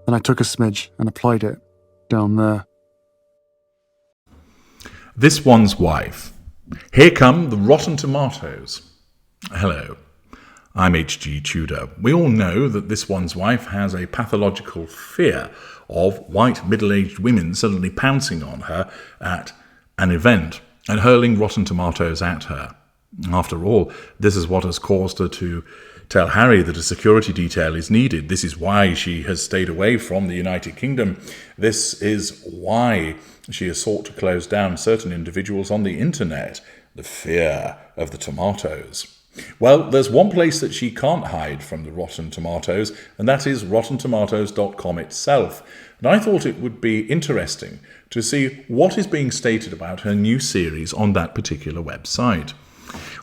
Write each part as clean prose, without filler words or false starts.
Then I took a smidge and applied it down there. This One's Wife. Here come the rotten tomatoes. Hello, I'm H.G. Tudor. We all know that This One's Wife has a pathological fear of white middle-aged women suddenly pouncing on her at an event and hurling rotten tomatoes at her. After all, this is what has caused her to tell Harry that a security detail is needed. This is why she has stayed away from the United Kingdom. This is why she has sought to close down certain individuals on the internet. The fear of the tomatoes. Well, there's one place that she can't hide from the rotten tomatoes, and that is rottentomatoes.com itself. And I thought it would be interesting to see what is being stated about her new series on that particular website.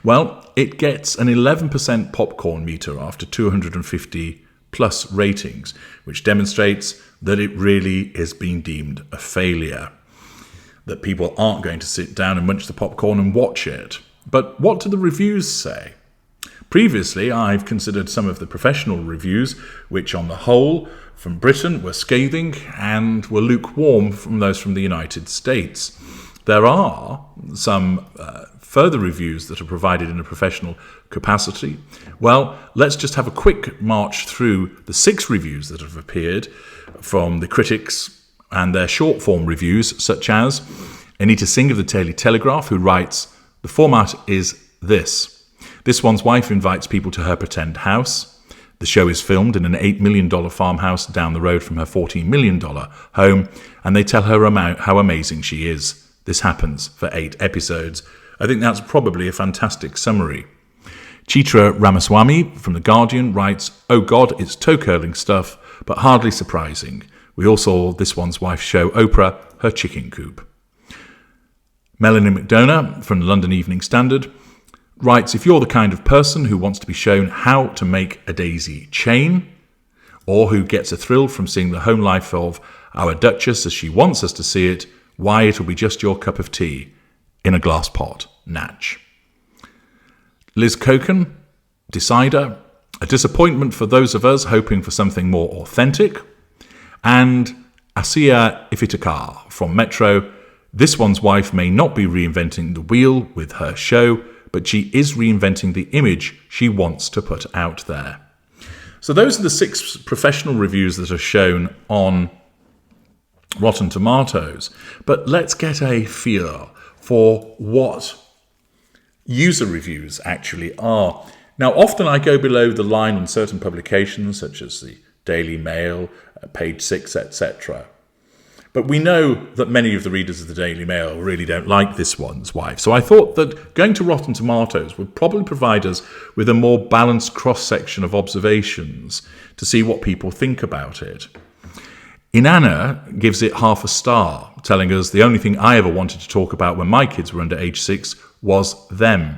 Well, it gets an 11% popcorn meter after 250 plus ratings, which demonstrates that it really is being deemed a failure, that people aren't going to sit down and munch the popcorn and watch it. But what do the reviews say? Previously, I've considered some of the professional reviews, which on the whole, from Britain, were scathing and were lukewarm from those from the United States. There are some further reviews that are provided in a professional capacity. Well, let's just have a quick march through the 6 reviews that have appeared from the critics and their short-form reviews, such as Anita Singh of the Daily Telegraph, who writes, "The format is this. This One's Wife invites people to her pretend house. The show is filmed in an $8 million farmhouse down the road from her $14 million home, and they tell her how amazing she is. This happens for 8 episodes. I think that's probably a fantastic summary." Chitra Ramaswamy from The Guardian writes, "Oh God, it's toe-curling stuff, but hardly surprising. We all saw This One's Wife show Oprah her chicken coop." Melanie McDonough from the London Evening Standard writes, "If you're the kind of person who wants to be shown how to make a daisy chain, or who gets a thrill from seeing the home life of our Duchess as she wants us to see it, why, it'll be just your cup of tea in a glass pot. Natch." Liz Coken, Decider, "A disappointment for those of us hoping for something more authentic." And Asiya Ifitakar from Metro, "This One's Wife may not be reinventing the wheel with her show, but she is reinventing the image she wants to put out there." So those are the 6 professional reviews that are shown on Rotten Tomatoes. But let's get a feel for what user reviews actually are. Now, often I go below the line on certain publications, such as the Daily Mail, Page 6, etc. But we know that many of the readers of the Daily Mail really don't like This One's Wife. So I thought that going to Rotten Tomatoes would probably provide us with a more balanced cross-section of observations to see what people think about it. Inanna gives it half a star, telling us, "The only thing I ever wanted to talk about when my kids were under age 6 was them.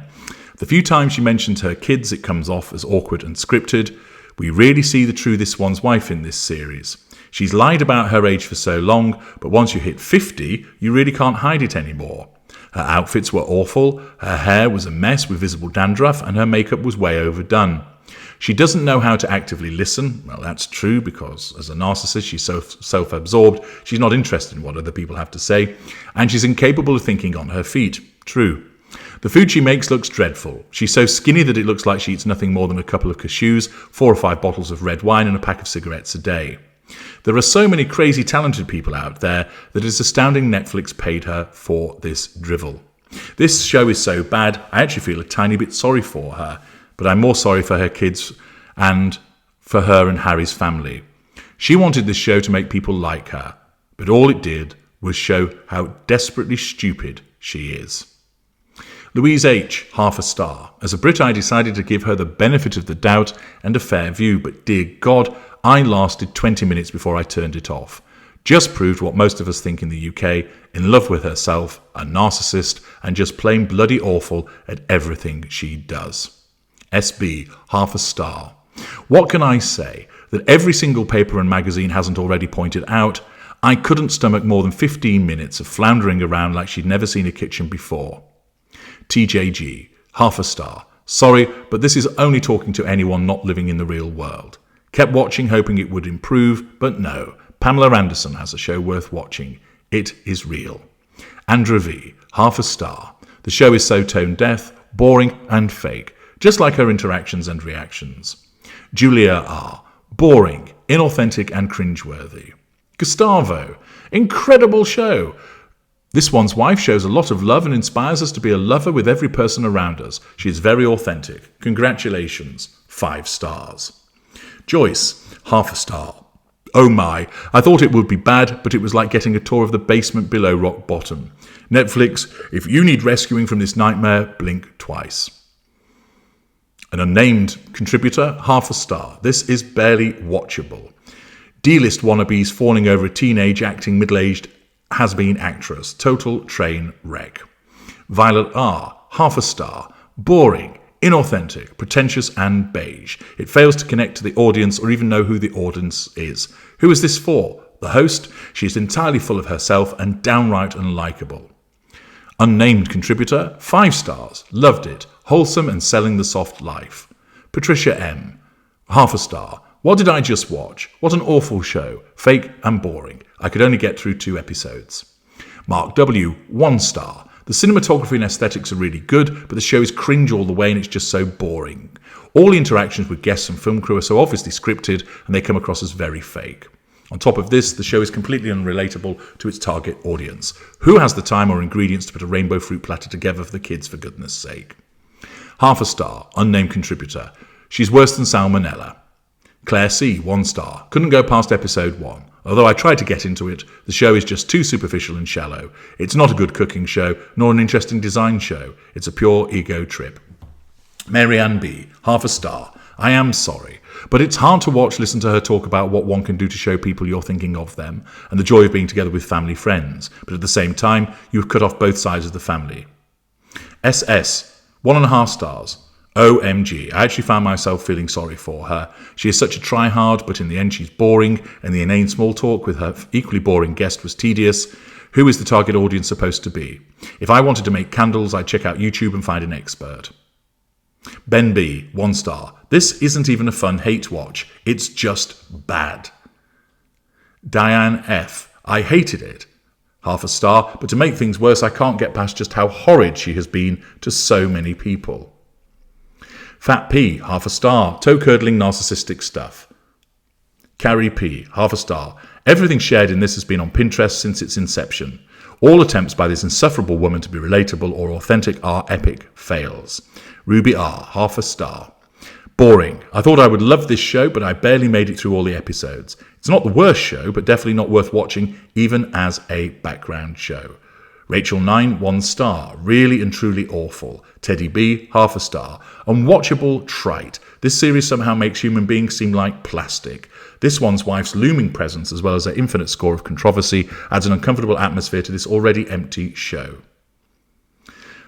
The few times she mentions her kids, it comes off as awkward and scripted. We really see the true This One's Wife in this series. She's lied about her age for so long, but once you hit 50, you really can't hide it anymore. Her outfits were awful, her hair was a mess with visible dandruff, and her makeup was way overdone. She doesn't know how to actively listen. Well, that's true, because as a narcissist, she's so self-absorbed, she's not interested in what other people have to say, and she's incapable of thinking on her feet. True. The food she makes looks dreadful. She's so skinny that it looks like she eats nothing more than a couple of cashews, 4 or 5 bottles of red wine, and a pack of cigarettes a day. There are so many crazy talented people out there that it's astounding Netflix paid her for this drivel. This show is so bad, I actually feel a tiny bit sorry for her, but I'm more sorry for her kids and for her and Harry's family. She wanted this show to make people like her, but all it did was show how desperately stupid she is." Louise H., half a star. "As a Brit, I decided to give her the benefit of the doubt and a fair view, but dear God, I lasted 20 minutes before I turned it off. Just proved what most of us think in the UK, in love with herself, a narcissist, and just plain bloody awful at everything she does." SB, half a star. "What can I say that every single paper and magazine hasn't already pointed out? I couldn't stomach more than 15 minutes of floundering around like she'd never seen a kitchen before." TJG, half a star. "Sorry, but this is only talking to anyone not living in the real world. Kept watching, hoping it would improve, but no. Pamela Anderson has a show worth watching. It is real. Andrew V, half a star. The show is so tone-deaf, boring and fake, just like her interactions and reactions. Julia R, boring, inauthentic and cringeworthy. Gustavo, incredible show. This One's Wife shows a lot of love and inspires us to be a lover with every person around us. She is very authentic. Congratulations. 5 stars. Joyce, half a star. Oh my, I thought it would be bad, but it was like getting a tour of the basement below rock bottom. Netflix, if you need rescuing from this nightmare, blink twice. An unnamed contributor, half a star. This is barely watchable. D-list wannabes fawning over a teenage acting middle-aged has-been actress. Total train wreck. Violet R, half a star. Boring, inauthentic, pretentious and beige. It fails to connect to the audience or even know who the audience is. Who is this for? The host? She is entirely full of herself and downright unlikable. Unnamed contributor, 5 stars. Loved it. Wholesome and selling the soft life. Patricia M, half a star. What did I just watch? What an awful show. Fake and boring. I could only get through 2 episodes. Mark W, 1 star. The cinematography and aesthetics are really good, but the show is cringe all the way and it's just so boring. All the interactions with guests and film crew are so obviously scripted and they come across as very fake. On top of this, the show is completely unrelatable to its target audience. Who has the time or ingredients to put a rainbow fruit platter together for the kids, for goodness sake? Half a star, unnamed contributor. She's worse than salmonella. Claire C, 1 star. Couldn't go past episode 1. Although I tried to get into it, the show is just too superficial and shallow. It's not a good cooking show, nor an interesting design show. It's a pure ego trip. Mary Ann B, half a star. I am sorry, but it's hard to watch, listen to her talk about what one can do to show people you're thinking of them, and the joy of being together with family friends. But at the same time, you've cut off both sides of the family. SS, 1.5 stars. OMG, I actually found myself feeling sorry for her. She is such a try-hard, but in the end she's boring, and the inane small talk with her equally boring guest was tedious. Who is the target audience supposed to be? If I wanted to make candles, I'd check out YouTube and find an expert. Ben B, 1 star. This isn't even a fun hate watch. It's just bad. Diane F, I hated it. Half a star, but to make things worse, I can't get past just how horrid she has been to so many people. Fat P, half a star. Toe-curdling narcissistic stuff. Carrie P, half a star. Everything shared in this has been on Pinterest since its inception. All attempts by this insufferable woman to be relatable or authentic are epic fails. Ruby R, half a star. Boring. I thought I would love this show, but I barely made it through all the episodes. It's not the worst show, but definitely not worth watching, even as a background show. Rachel 9, 1 star. Really and truly awful. Teddy B, half a star. Unwatchable trite. This series somehow makes human beings seem like plastic. This One's Wife's looming presence, as well as her infinite score of controversy, adds an uncomfortable atmosphere to this already empty show.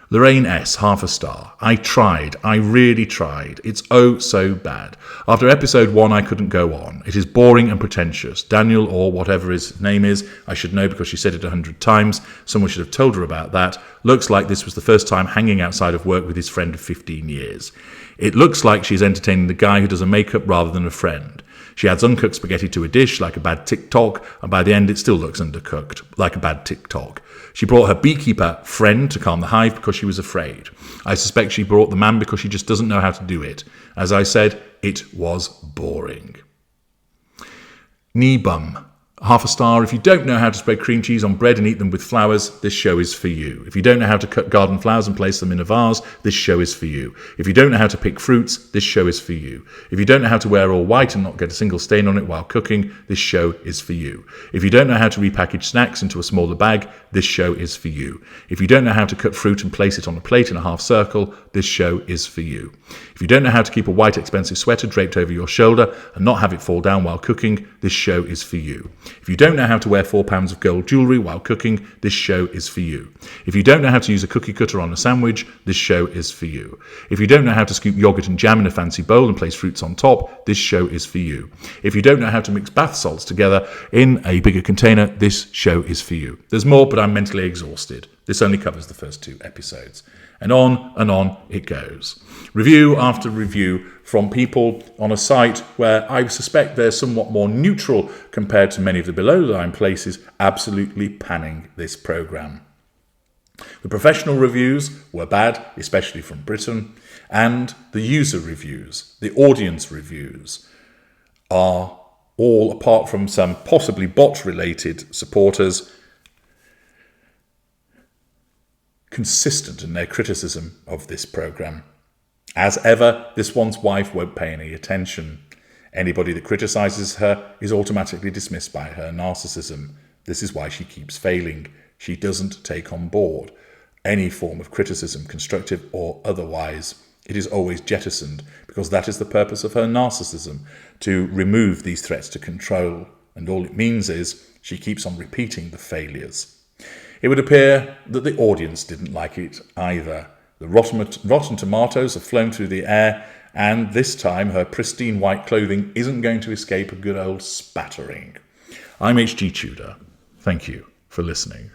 Lorraine S, half a star. I tried. I really tried. It's oh so bad. After episode 1, I couldn't go on. It is boring and pretentious. Daniel, or whatever his name is, I should know because she said it 100 times. Someone should have told her about that. Looks like this was the first time hanging outside of work with his friend of 15 years. It looks like she's entertaining the guy who does her makeup rather than a friend. She adds uncooked spaghetti to a dish like a bad TikTok, and by the end it still looks undercooked, like a bad TikTok. She brought her beekeeper friend to calm the hive because she was afraid. I suspect she brought the man because she just doesn't know how to do it. As I said, it was boring. Knee bum. Half a star. If you don't know how to spread cream cheese on bread and eat them with flowers, this show is for you. If you don't know how to cut garden flowers and place them in a vase, this show is for you. If you don't know how to pick fruits, this show is for you. If you don't know how to wear all white and not get a single stain on it while cooking, this show is for you. If you don't know how to repackage snacks into a smaller bag, this show is for you. If you don't know how to cut fruit and place it on a plate in a half circle, this show is for you. If you don't know how to keep a white expensive sweater draped over your shoulder and not have it fall down while cooking, this show is for you. If you don't know how to wear 4 pounds of gold jewellery while cooking, this show is for you. If you don't know how to use a cookie cutter on a sandwich, this show is for you. If you don't know how to scoop yogurt and jam in a fancy bowl and place fruits on top, this show is for you. If you don't know how to mix bath salts together in a bigger container, this show is for you. There's more, but I'm mentally exhausted. This only covers the first 2 episodes. And on it goes. Review after review from people on a site where I suspect they're somewhat more neutral compared to many of the below-the-line places, absolutely panning this programme. The professional reviews were bad, especially from Britain, and the user reviews, the audience reviews, are all, apart from some possibly bot-related supporters, consistent in their criticism of this programme. As ever, this one's wife won't pay any attention. Anybody that criticises her is automatically dismissed by her narcissism. This is why she keeps failing. She doesn't take on board any form of criticism, constructive or otherwise. It is always jettisoned, because that is the purpose of her narcissism, to remove these threats to control. And all it means is she keeps on repeating the failures. It would appear that the audience didn't like it either. The rotten tomatoes have flown through the air, and this time her pristine white clothing isn't going to escape a good old spattering. I'm H.G. Tudor. Thank you for listening.